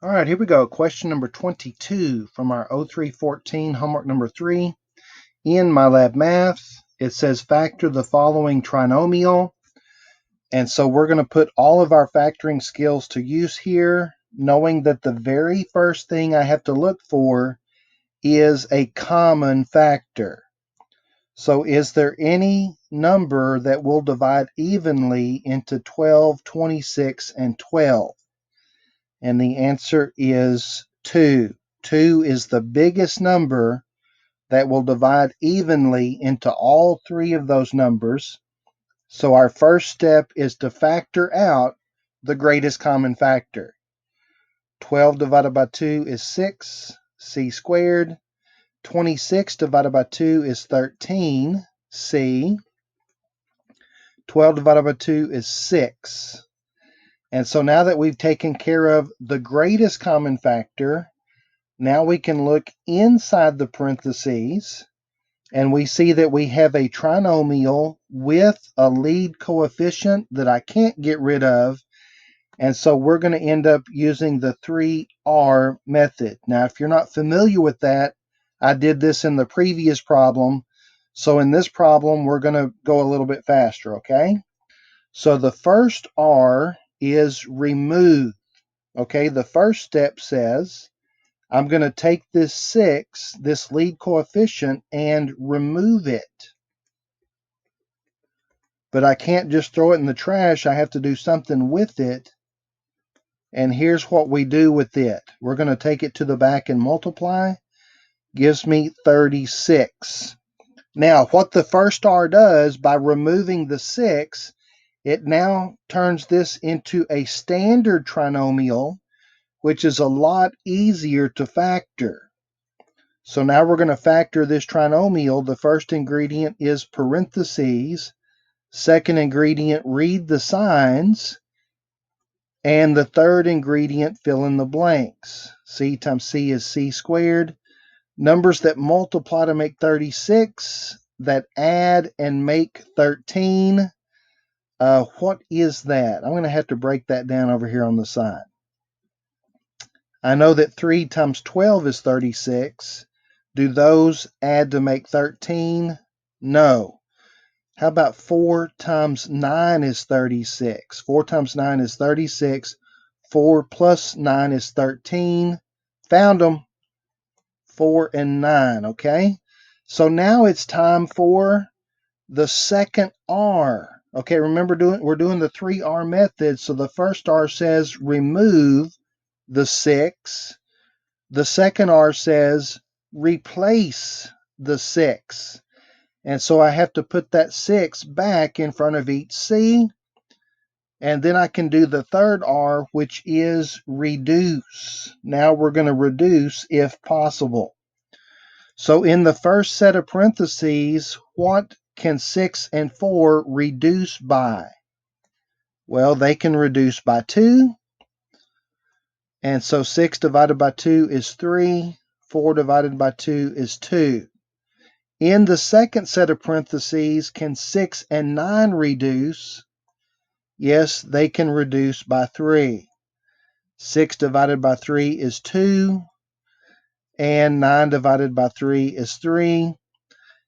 All right, here we go. Question number 22 from our 0314 homework number 3 in MyLab Math. It says factor the following trinomial. And so we're going to put all of our factoring skills to use here, knowing that the very first thing I have to look for is a common factor. So is there any number that will divide evenly into 12, 26, and 12? And the answer is 2. 2 is the biggest number that will divide evenly into all three of those numbers. So our first step is to factor out the greatest common factor. 12 divided by 2 is 6, c squared. 26 divided by 2 is 13, c. 12 divided by 2 is 6. And so now that we've taken care of the greatest common factor, now we can look inside the parentheses, and we see that we have a trinomial with a lead coefficient that I can't get rid of. And so we're going to end up using the 3R method. Now, if you're not familiar with that, I did this in the previous problem. So in this problem, we're going to go a little bit faster, okay? So the first R is remove. Okay, the first step says I'm going to take this 6, this lead coefficient, and remove it. But I can't just throw it in the trash. I have to do something with it. And here's what we do with it. We're going to take it to the back and multiply. Gives me 36. Now, what the first R does by removing the 6, it now turns this into a standard trinomial, which is a lot easier to factor. So now we're going to factor this trinomial. The first ingredient is parentheses. Second ingredient, read the signs. And the third ingredient, fill in the blanks. C times C is C squared. Numbers that multiply to make 36, that add and make 13. What is that? I'm going to have to break that down over here on the side. I know that 3 times 12 is 36. Do those add to make 13? No. How about 4 times 9 is 36? 4 times 9 is 36. 4 plus 9 is 13. Found them. 4 and 9, okay? So now it's time for the second R. Okay, remember we're doing the 3R method. So the first R says remove the 6. The second R says replace the 6. And so I have to put that 6 back in front of each C. And then I can do the third R, which is reduce. Now we're going to reduce if possible. So in the first set of parentheses, what can 6 and 4 reduce by? Well, they can reduce by 2. And so 6 divided by 2 is 3. 4 divided by 2 is 2. In the second set of parentheses, can 6 and 9 reduce? Yes, they can reduce by 3. 6 divided by 3 is 2. And 9 divided by 3 is 3.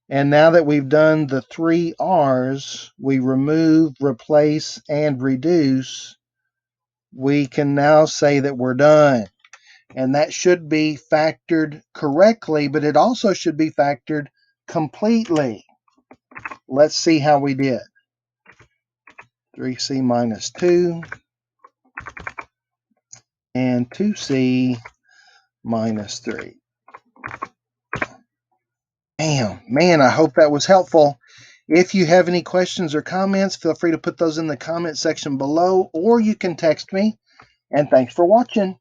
And now that we've done the 3 R's, we remove, replace, and reduce, we can now say that we're done. And that should be factored correctly, but it also should be factored completely. Let's see how we did. 3c minus 2 and 2c minus 3. Man, I hope that was helpful. If you have any questions or comments, feel free to put those in the comment section below, or you can text me. And thanks for watching.